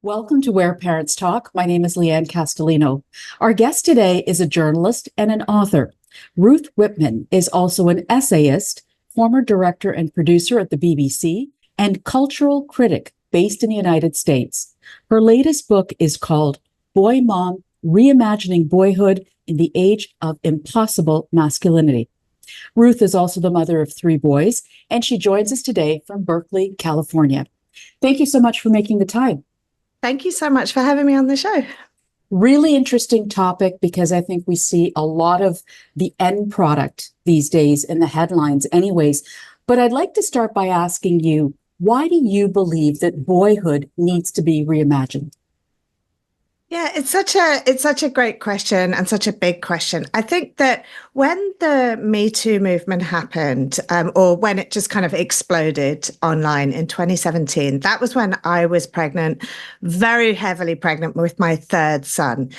Welcome to Where Parents Talk. My name is Lianne Castelino. Our guest today is a journalist and an author. Ruth Whippman is also an essayist, former director and producer at the BBC, and cultural critic based in the United States. Her latest book is called Boy Mom, Reimagining Boyhood in the Age of Impossible Masculinity. Ruth is also the mother of 3 boys, and she joins us today from Berkeley, California. Thank you so much for making the time. Thank you so much for having me on the show. Really interesting topic because I think we see a lot of the end product these days in the headlines anyways. But I'd like to start by asking you, why do you believe that boyhood needs to be reimagined? Yeah, it's such a great question and such a big question. I think that when the MeToo movement happened, or when it just kind of exploded online in 2017, that was when I was pregnant, very heavily pregnant with my 3rd son.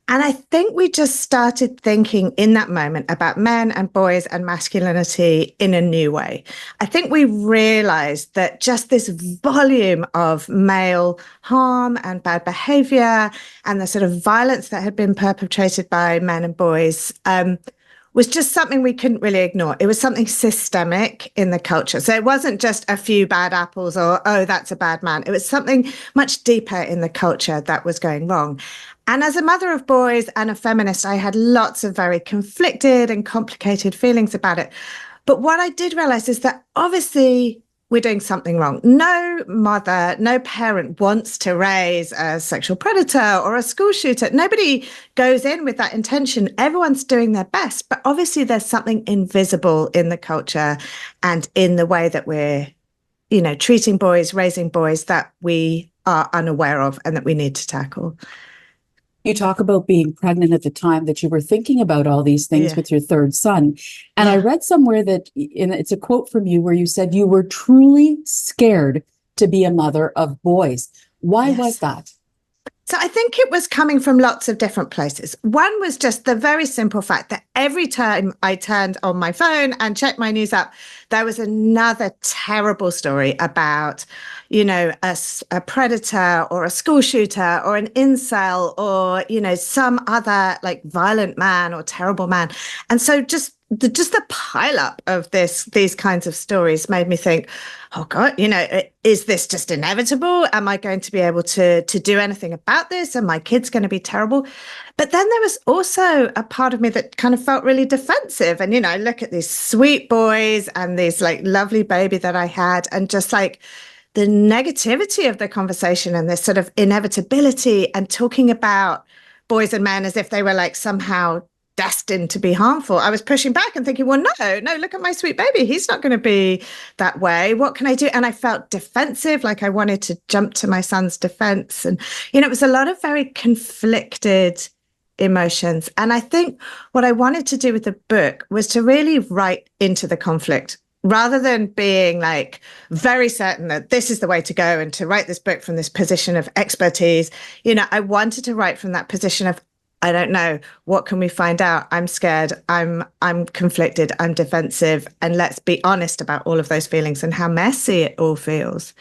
And I think we just started thinking in that moment about men and boys and masculinity in a new way. I think we realized that just this volume of male harm and bad behavior and the sort of violence that had been perpetrated by men and boys was just something we couldn't really ignore. It was something systemic in the culture. So it wasn't just a few bad apples or, oh, that's a bad man. It was something much deeper in the culture that was going wrong. And as a mother of boys and a feminist, I had lots of very conflicted and complicated feelings about it. But what I did realize is that obviously we're doing something wrong. No mother, no parent wants to raise a sexual predator or a school shooter. Nobody goes in with that intention. Everyone's doing their best. But obviously there's something invisible in the culture and in the way that we're, treating boys, raising boys that we are unaware of and that we need to tackle. You talk about being pregnant at the time that you were thinking about all these things with your 3rd son. And I read somewhere that, and it's a quote from you where you said you were truly scared to be a mother of boys. Why was that? So I think it was coming from lots of different places. One was just the very simple fact that every time I turned on my phone and checked my news app, there was another terrible story about, a predator or a school shooter or an incel or, some other like violent man or terrible man. And so just the pile up of these kinds of stories made me think, oh God, is this just inevitable? Am I going to be able to do anything about this? Are my kids going to be terrible? But then there was also a part of me that kind of felt really defensive. And, I look at these sweet boys and these like lovely baby that I had, and just like the negativity of the conversation and this sort of inevitability and talking about boys and men as if they were like somehow destined to be harmful. I was pushing back and thinking, well, no, look at my sweet baby. He's not going to be that way. What can I do? And I felt defensive, like I wanted to jump to my son's defense. And, it was a lot of very conflicted emotions. And I think what I wanted to do with the book was to really write into the conflict rather than being like very certain that this is the way to go and to write this book from this position of expertise. I wanted to write from that position of, I don't know. What can we find out? I'm scared. I'm conflicted. I'm defensive. And let's be honest about all of those feelings and how messy it all feels.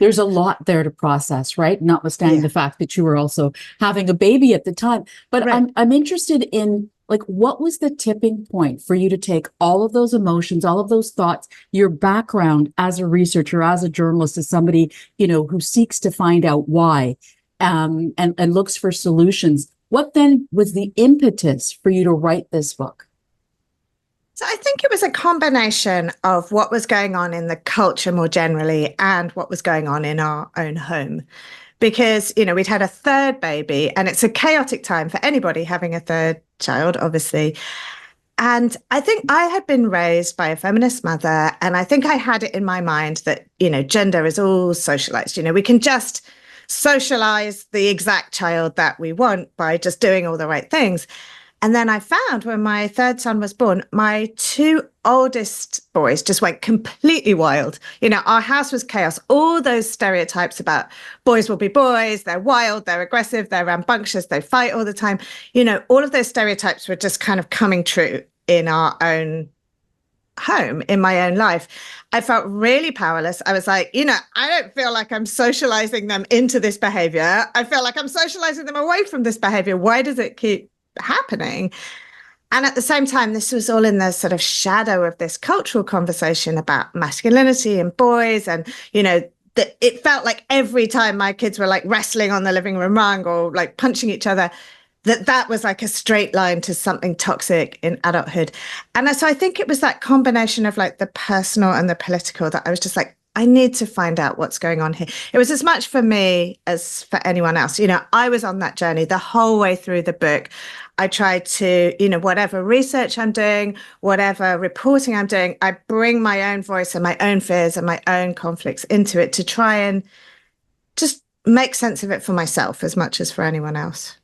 There's a lot there to process, right? Notwithstanding the fact that you were also having a baby at the time. But I'm interested in, like, what was the tipping point for you to take all of those emotions, all of those thoughts, your background as a researcher, as a journalist, as somebody, who seeks to find out why, and looks for solutions. What then was the impetus for you to write this book? So I think it was a combination of what was going on in the culture more generally and what was going on in our own home. Because, we'd had a 3rd baby, and it's a chaotic time for anybody having a 3rd child, obviously. And I think I had been raised by a feminist mother, and I think I had it in my mind that, gender is all socialized. We can just socialize the exact child that we want by just doing all the right things. And then I found when my 3rd son was born, my 2 oldest boys just went completely wild. Our house was chaos. All those stereotypes about boys will be boys, they're wild, they're aggressive, they're rambunctious, they fight all the time. All of those stereotypes were just kind of coming true in our own home in my own life, I felt really powerless. I was like, I don't feel like I'm socializing them into this behavior. I feel like I'm socializing them away from this behavior. Why does it keep happening? And at the same time, this was all in the sort of shadow of this cultural conversation about masculinity and boys. And, that it felt like every time my kids were like wrestling on the living room rug or like punching each other, that was like a straight line to something toxic in adulthood. And so I think it was that combination of like the personal and the political that I was just like, I need to find out what's going on here. It was as much for me as for anyone else. I was on that journey the whole way through the book. I tried to, whatever research I'm doing, whatever reporting I'm doing, I bring my own voice and my own fears and my own conflicts into it to try and just make sense of it for myself as much as for anyone else.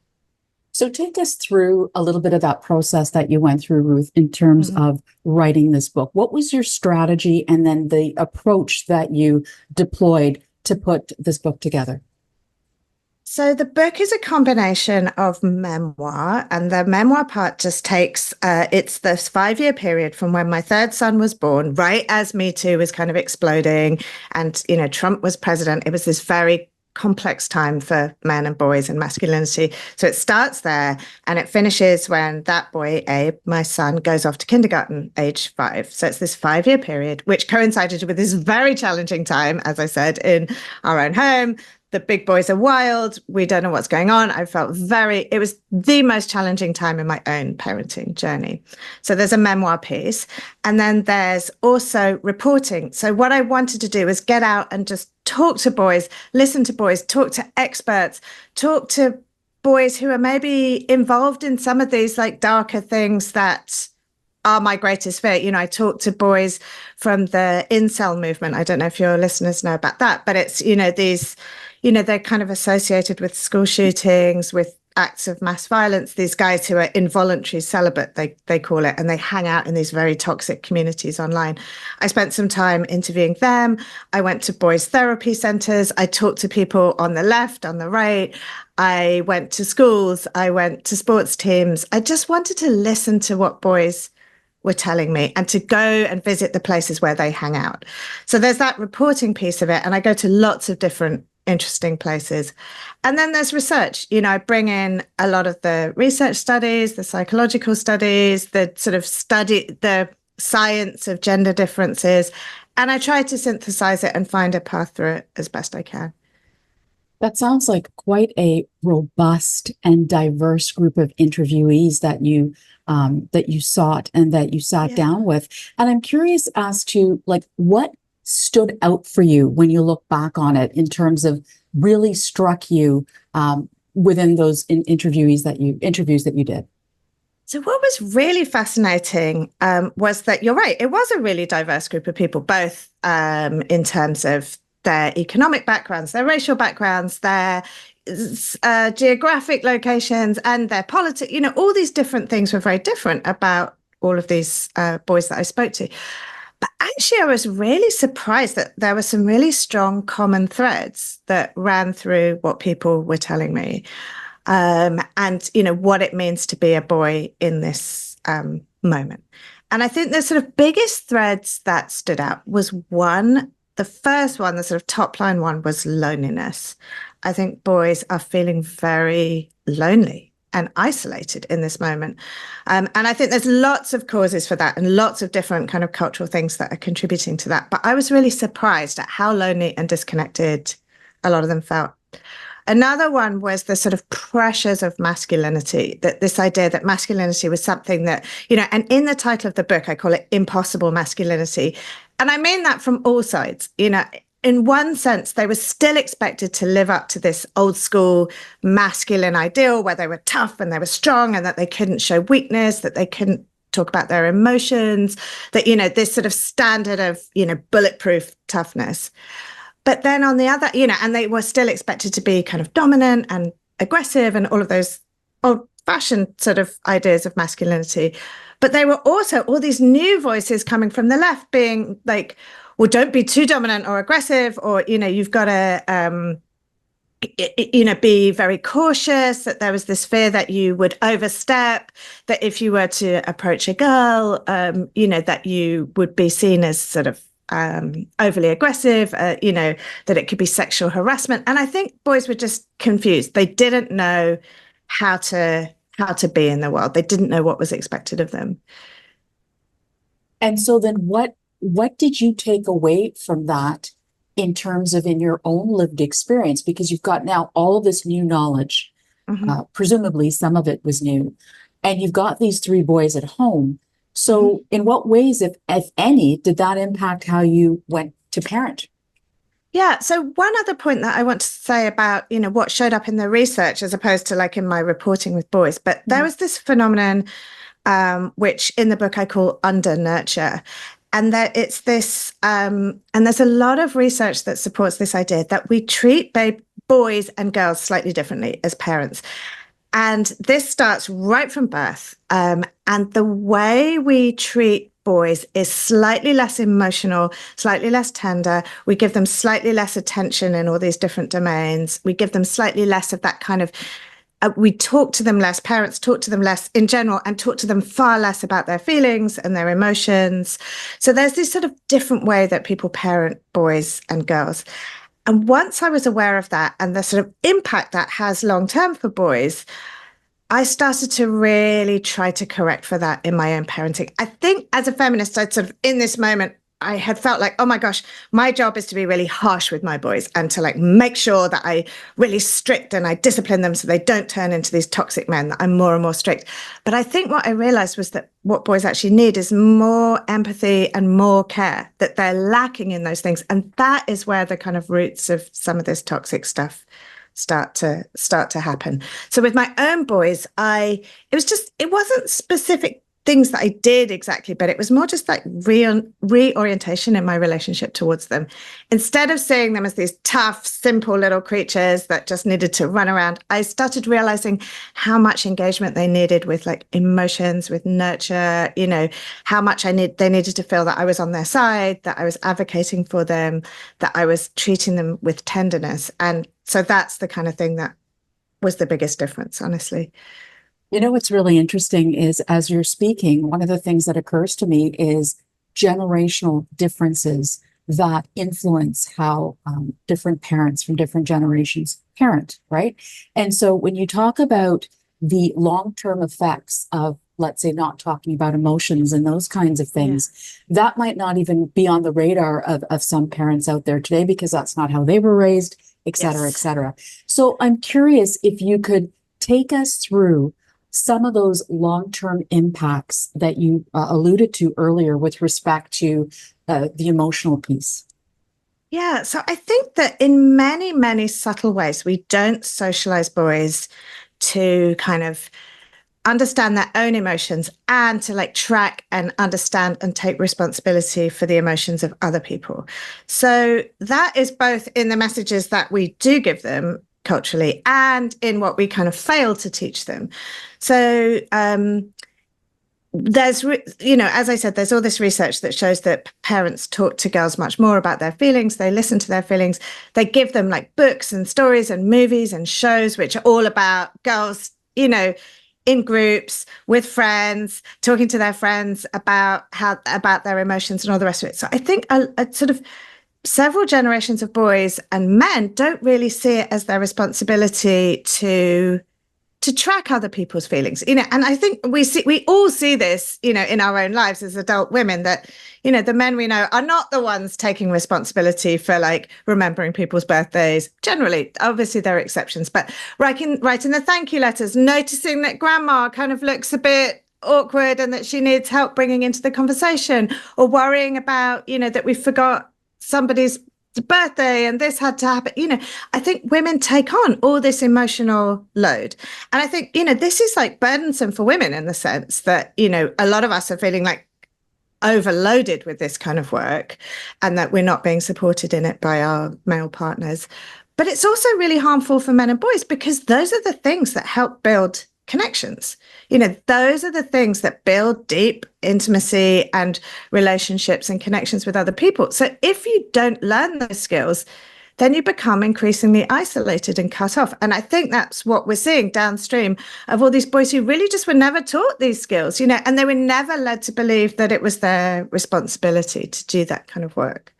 So take us through a little bit of that process that you went through, Ruth, in terms of writing this book. What was your strategy and then the approach that you deployed to put this book together? So the book is a combination of memoir, and the memoir part just takes, it's this 5-year period from when my third son was born, right as MeToo was kind of exploding and, Trump was president. It was this very complex time for men and boys and masculinity. So it starts there and it finishes when that boy, Abe, my son, goes off to kindergarten, age 5. So it's this 5-year period, which coincided with this very challenging time, as I said, in our own home. The big boys are wild. We don't know what's going on. I felt it was the most challenging time in my own parenting journey. So there's a memoir piece. And then there's also reporting. So what I wanted to do was get out and just talk to boys, listen to boys, talk to experts, talk to boys who are maybe involved in some of these like darker things that are my greatest fear. I talk to boys from the incel movement. I don't know if your listeners know about that, but it's, these, they're kind of associated with school shootings, with acts of mass violence, these guys who are involuntary celibate, they call it, and they hang out in these very toxic communities online. I spent some time interviewing them. I went to boys' therapy centers. I talked to people on the left, on the right. I went to schools. I went to sports teams. I just wanted to listen to what boys were telling me and to go and visit the places where they hang out. So there's that reporting piece of it. And I go to lots of different interesting places. And then there's research. I bring in a lot of the research studies, the psychological studies, the sort of the science of gender differences. And I try to synthesize it and find a path through it as best I can. That sounds like quite a robust and diverse group of interviewees that you sought and that you sat down with. And I'm curious as to like what stood out for you when you look back on it in terms of really struck you within those interviews that you did. So what was really fascinating was that you're right. It was a really diverse group of people, both in terms of their economic backgrounds, their racial backgrounds, their geographic locations, and their politics. All these different things were very different about all of these boys that I spoke to. But actually, I was really surprised that there were some really strong common threads that ran through what people were telling me, and what it means to be a boy in this moment. And I think the sort of biggest threads that stood out was the first one, the sort of top line one, was loneliness. I think boys are feeling very lonely and isolated in this moment. And I think there's lots of causes for that and lots of different kind of cultural things that are contributing to that. But I was really surprised at how lonely and disconnected a lot of them felt. Another one was the sort of pressures of masculinity, that this idea that masculinity was something that, and in the title of the book, I call it Impossible Masculinity. And I mean that from all sides. In one sense, they were still expected to live up to this old school masculine ideal where they were tough and they were strong and that they couldn't show weakness, that they couldn't talk about their emotions, that, this sort of standard of, bulletproof toughness. But then on the other, and they were still expected to be kind of dominant and aggressive and all of those old-fashioned sort of ideas of masculinity. But they were also all these new voices coming from the left being like, well, don't be too dominant or aggressive, or, you've got to be very cautious, that there was this fear that you would overstep, that if you were to approach a girl, that you would be seen as sort of overly aggressive, that it could be sexual harassment. And I think boys were just confused. They didn't know how to be in the world. They didn't know what was expected of them. And so then what did you take away from that in terms of in your own lived experience? Because you've got now all of this new knowledge, presumably some of it was new, and you've got these 3 boys at home. So in what ways, if any, did that impact how you went to parent? Yeah. So one other point that I want to say about, what showed up in the research as opposed to like in my reporting with boys, but there was this phenomenon, which in the book I call under nurture. And that it's this, and there's a lot of research that supports this idea that we treat boys and girls slightly differently as parents. And this starts right from birth. And the way we treat boys is slightly less emotional, slightly less tender. We give them slightly less attention in all these different domains. We give them slightly less of that kind of, we talk to them less, parents talk to them less in general, and talk to them far less about their feelings and their emotions. So there's this sort of different way that people parent boys and girls. And once I was aware of that and the sort of impact that has long term for boys, I started to really try to correct for that in my own parenting. I think as a feminist, I'd sort of, in this moment, I had felt like, oh my gosh, my job is to be really harsh with my boys and to like make sure that I really strict and I discipline them so they don't turn into these toxic men, that I'm more and more strict. But I think what I realized was that what boys actually need is more empathy and more care, that they're lacking in those things. And that is where the kind of roots of some of this toxic stuff start to happen. So with my own boys, it wasn't specific things that I did exactly, but it was more just like reorientation in my relationship towards them. Instead of seeing them as these tough, simple little creatures that just needed to run around, I started realizing how much engagement they needed with like emotions, with nurture, how much they needed to feel that I was on their side, that I was advocating for them, that I was treating them with tenderness. And so that's the kind of thing that was the biggest difference, honestly. What's really interesting is as you're speaking, one of the things that occurs to me is generational differences that influence how different parents from different generations parent, right? And so when you talk about the long-term effects of, let's say, not talking about emotions and those kinds of things, that might not even be on the radar of some parents out there today because that's not how they were raised, et cetera, et cetera. So I'm curious if you could take us through some of those long-term impacts that you alluded to earlier with respect to the emotional piece. Yeah, so I think that in many, many subtle ways, we don't socialize boys to kind of understand their own emotions and to like track and understand and take responsibility for the emotions of other people. So that is both in the messages that we do give them culturally and in what we kind of fail to teach them. So there's, as I said, there's all this research that shows that parents talk to girls much more about their feelings. They listen to their feelings. They give them like books and stories and movies and shows, which are all about girls, in groups with friends, talking to their friends about their emotions and all the rest of it. So I think a sort of several generations of boys and men don't really see it as their responsibility to track other people's feelings, and I think we all see this, in our own lives as adult women, that, the men we know are not the ones taking responsibility for like remembering people's birthdays. Generally, obviously there are exceptions, but writing the thank you letters, noticing that grandma kind of looks a bit awkward and that she needs help bringing into the conversation, or worrying about, that we forgot somebody's birthday and this had to happen. I think women take on all this emotional load. And I think, this is like burdensome for women in the sense that, a lot of us are feeling like overloaded with this kind of work and that we're not being supported in it by our male partners. But it's also really harmful for men and boys because those are the things that help build connections. Those are the things that build deep intimacy and relationships and connections with other people. So if you don't learn those skills, then you become increasingly isolated and cut off. And I think that's what we're seeing downstream of all these boys who really just were never taught these skills, and they were never led to believe that it was their responsibility to do that kind of work.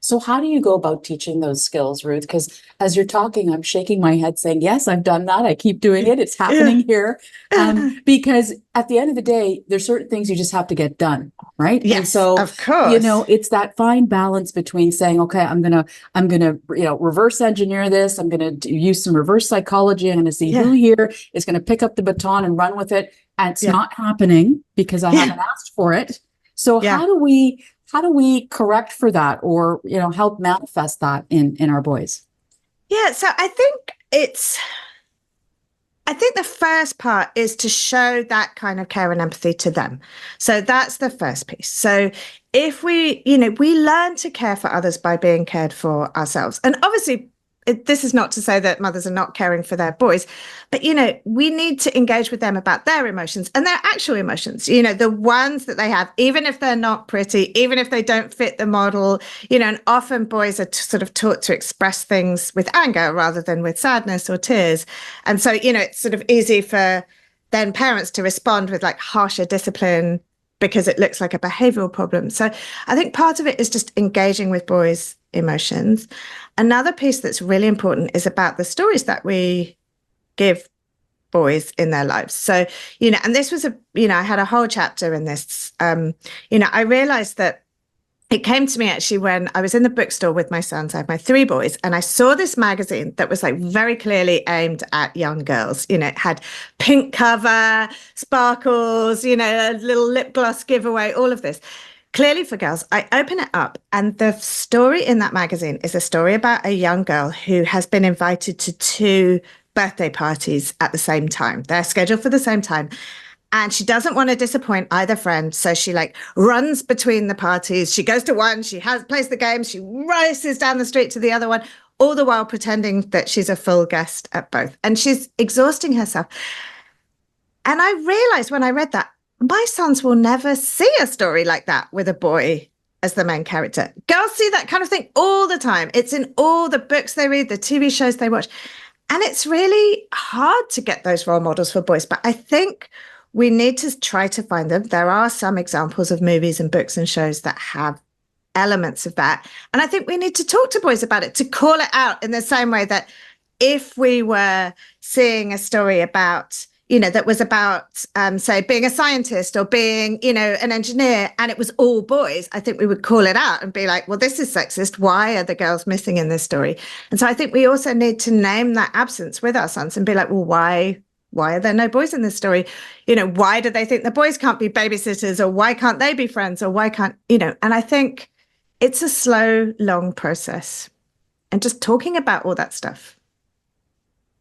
So how do you go about teaching those skills, Ruth? Because as you're talking, I'm shaking my head saying, yes, I've done that. I keep doing it. It's happening here. Because at the end of the day, there's certain things you just have to get done, right? Yes, and so, of course. It's that fine balance between saying, okay, I'm gonna, reverse engineer this. I'm gonna use some reverse psychology. I'm gonna see who here is gonna pick up the baton and run with it. And it's not happening because I haven't asked for it. So how do we correct for that, or help manifest that in our boys? Yeah, so I think the first part is to show that kind of care and empathy to them. So that's the first piece. So if we learn to care for others by being cared for ourselves. And obviously, this is not to say that mothers are not caring for their boys, but, we need to engage with them about their emotions and their actual emotions, the ones that they have, even if they're not pretty, even if they don't fit the model, and often boys are sort of taught to express things with anger rather than with sadness or tears. And so, it's sort of easy for then parents to respond with like harsher discipline because it looks like a behavioral problem. So I think part of it is just engaging with boys' emotions. Another piece that's really important is about the stories that we give boys in their lives. So, and this was I had a whole chapter in this. I realized that it came to me actually when I was in the bookstore with my sons. I have my 3 boys, and I saw this magazine that was like very clearly aimed at young girls. It had pink cover, sparkles, a little lip gloss giveaway, all of this. Clearly for girls. I open it up, and the story in that magazine is a story about a young girl who has been invited to 2 birthday parties at the same time. They're scheduled for the same time. And she doesn't want to disappoint either friend. So she runs between the parties. She goes to one, plays the game, she races down the street to the other one, all the while pretending that she's a full guest at both. And she's exhausting herself. And I realized when I read that, my sons will never see a story like that with a boy as the main character. Girls see that kind of thing all the time. It's in all the books they read, the TV shows they watch. And it's really hard to get those role models for boys. But I think we need to try to find them. There are some examples of movies and books and shows that have elements of that. And I think we need to talk to boys about it, to call it out in the same way that if we were seeing a story about, that was about, say, being a scientist or being, an engineer, and it was all boys, I think we would call it out and be like, well, this is sexist. Why are the girls missing in this story? And so I think we also need to name that absence with our sons and be like, well, why are there no boys in this story? Why do they think the boys can't be babysitters, or why can't they be friends, or why can't, and I think it's a slow, long process, and just talking about all that stuff.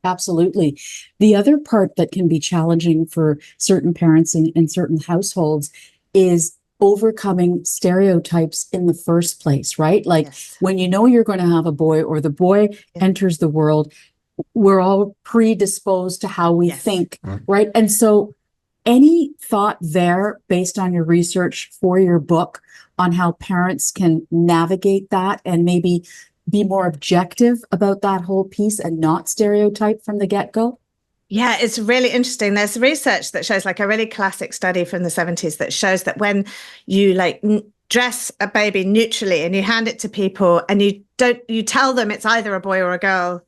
Absolutely. The other part that can be challenging for certain parents in certain households is overcoming stereotypes in the first place, right? Like when you're going to have a boy, or the boy enters the world, we're all predisposed to how we think, right? And so any thought there based on your research for your book on how parents can navigate that and maybe be more objective about that whole piece and not stereotype from the get-go? Yeah, it's really interesting. There's research that shows, like a really classic study from the 70s that shows that when you dress a baby neutrally and you hand it to people and you tell them it's either a boy or a girl,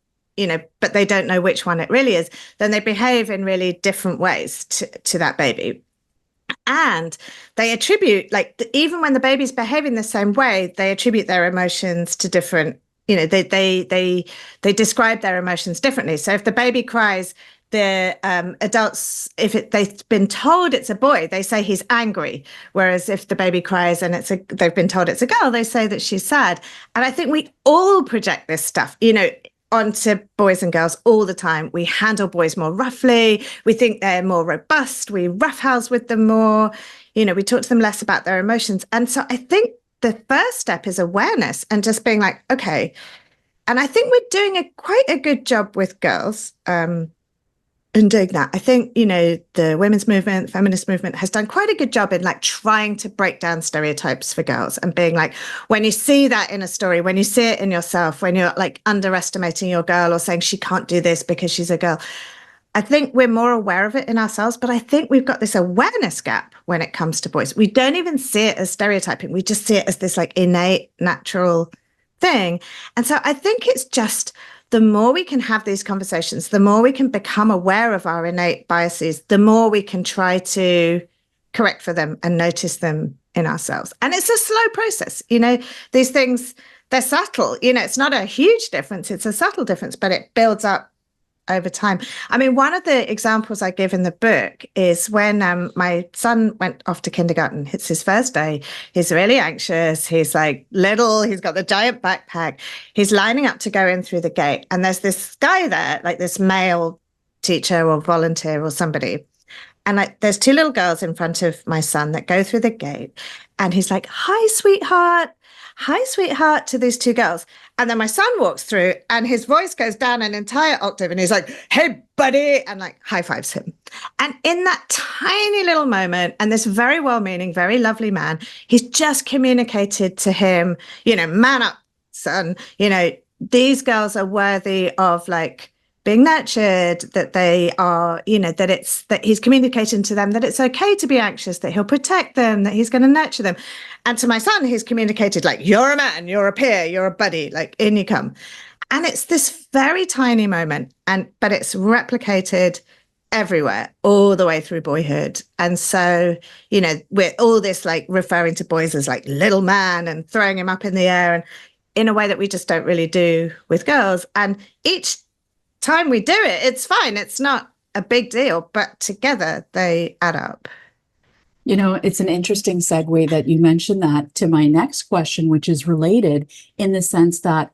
but they don't know which one it really is, then they behave in really different ways to that baby. And they attribute, even when the baby's behaving the same way, they attribute their emotions to different, they describe their emotions differently. So if the baby cries, the adults, they've been told it's a boy, they say he's angry. Whereas if the baby cries and they've been told it's a girl, they say that she's sad. And I think we all project this stuff, onto boys and girls all the time. We handle boys more roughly. We think they're more robust. We roughhouse with them more. We talk to them less about their emotions. And so I think the first step is awareness and just being like, okay. And I think we're doing quite a good job with girls, in doing that. I think, the women's movement, feminist movement has done quite a good job in like trying to break down stereotypes for girls and being like, when you see that in a story, when you see it in yourself, when you're like underestimating your girl or saying she can't do this because she's a girl, I think we're more aware of it in ourselves, but I think we've got this awareness gap when it comes to boys. We don't even see it as stereotyping. We just see it as this like innate, natural thing. And so I think it's just the more we can have these conversations, the more we can become aware of our innate biases, the more we can try to correct for them and notice them in ourselves. And it's a slow process. These things, they're subtle. It's not a huge difference. It's a subtle difference, but it builds up over time. I mean, one of the examples I give in the book is when my son went off to kindergarten. It's his first day. He's really anxious. He's like little. He's got the giant backpack. He's lining up to go in through the gate. And there's this guy there, like this male teacher or volunteer or somebody. And like there's two little girls in front of my son that go through the gate. And he's like, hi, sweetheart. Hi, sweetheart, to these two girls. And then my son walks through and his voice goes down an entire octave and he's like, hey, buddy, and like high fives him. And in that tiny little moment, and this very well-meaning, very lovely man, he's just communicated to him, man up, son, these girls are worthy of like being nurtured, that they are, that he's communicating to them that it's okay to be anxious, that he'll protect them, that he's going to nurture them. And to my son, he's communicated like, you're a man, you're a peer, you're a buddy, like in you come. And it's this very tiny moment, but it's replicated everywhere, all the way through boyhood. And so, we're all this like referring to boys as like little man and throwing him up in the air and in a way that we just don't really do with girls. And each time we do it, it's fine. It's not a big deal, but together they add up. It's an interesting segue that you mentioned that to my next question, which is related in the sense that,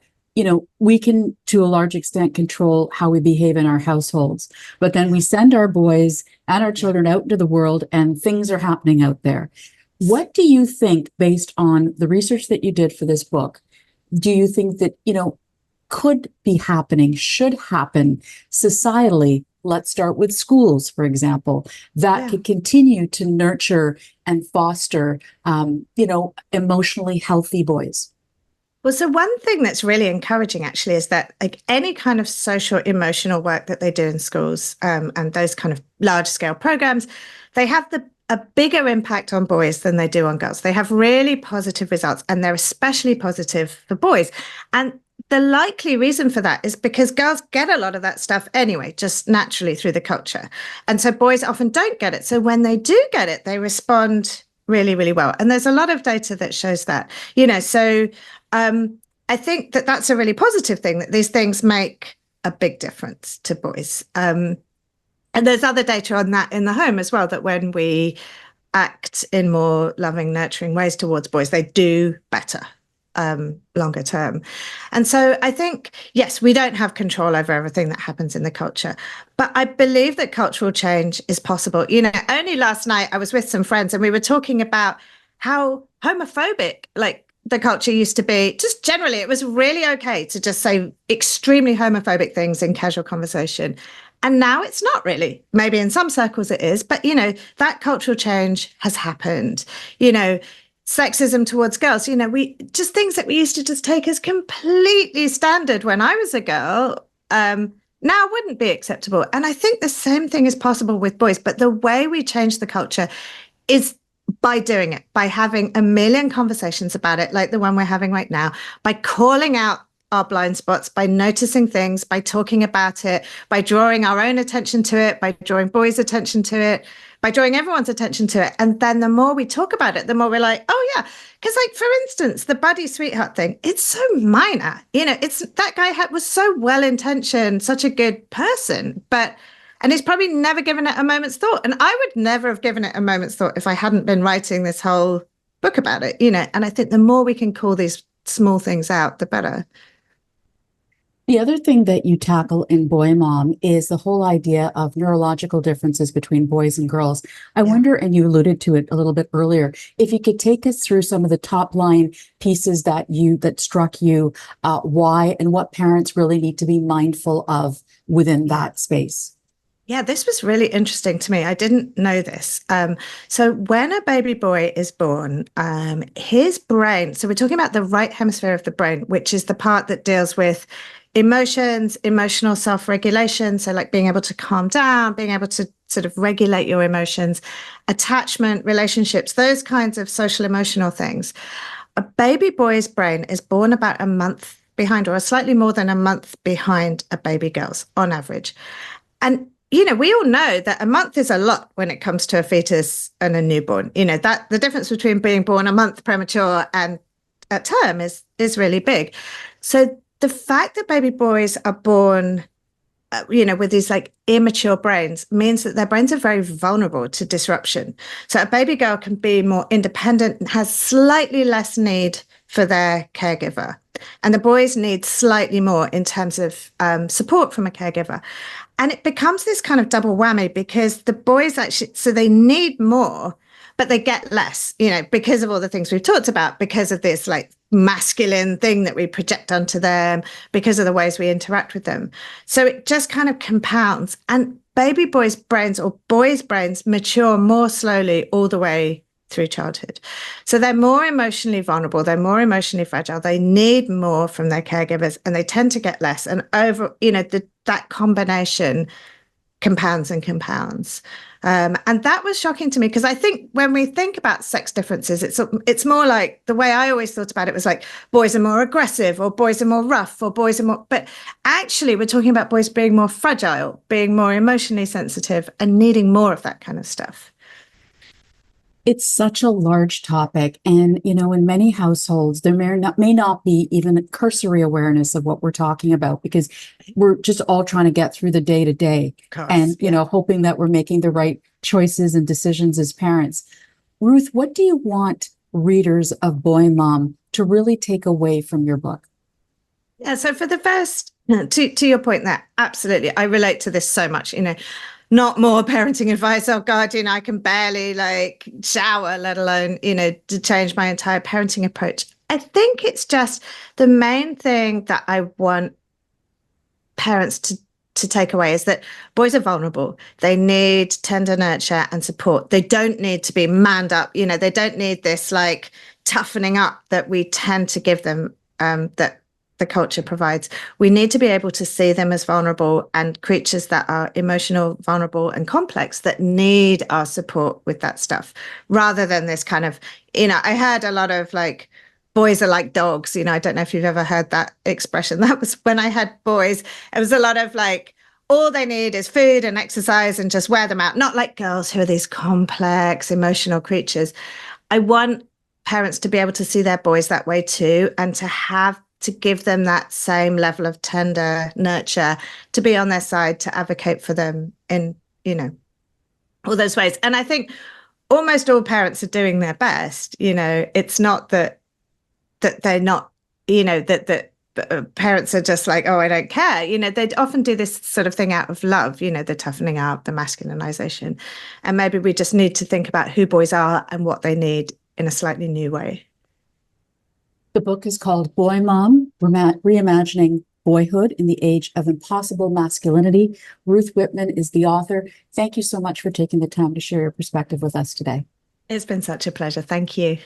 we can, to a large extent, control how we behave in our households, but then we send our boys and our children out into the world and things are happening out there. What do you think, based on the research that you did for this book, do you think that, could be happening, should happen societally? Let's start with schools, for example, that could continue to nurture and foster, emotionally healthy boys. Well, so one thing that's really encouraging actually is that like any kind of social emotional work that they do in schools and those kind of large scale programs, they have a bigger impact on boys than they do on girls. They have really positive results and they're especially positive for boys. And the likely reason for that is because girls get a lot of that stuff anyway, just naturally through the culture. And so boys often don't get it. So when they do get it, they respond really, really well. And there's a lot of data that shows that, so I think that that's a really positive thing, that these things make a big difference to boys. And there's other data on that in the home as well, that when we act in more loving, nurturing ways towards boys, they do better longer term. And so I think, yes, we don't have control over everything that happens in the culture, but I believe that cultural change is possible. Only last night I was with some friends and we were talking about how homophobic, like the culture used to be. Just generally, it was really okay to just say extremely homophobic things in casual conversation. And now it's not really. Maybe in some circles it is, but that cultural change has happened. Sexism towards girls, we just things that we used to just take as completely standard when I was a girl, now wouldn't be acceptable. And I think the same thing is possible with boys, but the way we change the culture is by doing it, by having a million conversations about it, like the one we're having right now, by calling out our blind spots, by noticing things, by talking about it, by drawing our own attention to it, by drawing boys' attention to it, by drawing everyone's attention to it. And then the more we talk about it, the more we're like, oh yeah, because like, for instance, the buddy sweetheart thing, it's so minor, it's that guy was so well-intentioned, such a good person, and he's probably never given it a moment's thought. And I would never have given it a moment's thought if I hadn't been writing this whole book about it, and I think the more we can call these small things out, the better. The other thing that you tackle in Boy Mom is the whole idea of neurological differences between boys and girls. I wonder, and you alluded to it a little bit earlier, if you could take us through some of the top line pieces that struck you, why and what parents really need to be mindful of within that space. Yeah, this was really interesting to me. I didn't know this. So when a baby boy is born, his brain, so we're talking about the right hemisphere of the brain, which is the part that deals with emotions, emotional self-regulation. So like being able to calm down, being able to sort of regulate your emotions, attachment, relationships, those kinds of social emotional things. A baby boy's brain is born about a month behind, or slightly more than a month behind a baby girl's on average. And we all know that a month is a lot when it comes to a fetus and a newborn. That the difference between being born a month premature and at term is really big. So the fact that baby boys are born, with these like immature brains means that their brains are very vulnerable to disruption. So a baby girl can be more independent and has slightly less need for their caregiver. And the boys need slightly more in terms of support from a caregiver. And it becomes this kind of double whammy because the boys actually, so they need more, but they get less, because of all the things we've talked about, because of this like masculine thing that we project onto them, because of the ways we interact with them. So it just kind of compounds. And baby boys' brains or boys' brains mature more slowly all the way through childhood. So they're more emotionally vulnerable, they're more emotionally fragile, they need more from their caregivers, and they tend to get less. And over, that combination compounds and compounds. And that was shocking to me because I think when we think about sex differences, it's more like the way I always thought about it was like boys are more aggressive or boys are more rough or boys are more, but actually we're talking about boys being more fragile, being more emotionally sensitive and needing more of that kind of stuff. It's such a large topic. And, in many households, there may not be even a cursory awareness of what we're talking about because we're just all trying to get through the day to day and, hoping that we're making the right choices and decisions as parents. Ruth, what do you want readers of Boy Mom to really take away from your book? Yeah, so for the first, to your point there, absolutely. I relate to this so much, not more parenting advice. Oh God, I can barely like shower, let alone, to change my entire parenting approach. I think it's just the main thing that I want parents to take away is that boys are vulnerable. They need tender nurture and support. They don't need to be manned up. They don't need this like toughening up that we tend to give them, that the culture provides. We need to be able to see them as vulnerable and creatures that are emotional, vulnerable, and complex that need our support with that stuff, rather than this kind of, I heard a lot of like, boys are like dogs. I don't know if you've ever heard that expression. That was when I had boys. It was a lot of like, all they need is food and exercise and just wear them out. Not like girls who are these complex, emotional creatures. I want parents to be able to see their boys that way too, and to give them that same level of tender nurture, to be on their side, to advocate for them in, all those ways. And I think almost all parents are doing their best. It's not that they're not, that parents are just like, oh, I don't care. They often do this sort of thing out of love, the toughening up, the masculinization. And maybe we just need to think about who boys are and what they need in a slightly new way. The book is called Boy Mom, Reimagining Boyhood in the Age of Impossible Masculinity. Ruth Whippman is the author. Thank you so much for taking the time to share your perspective with us today. It's been such a pleasure. Thank you.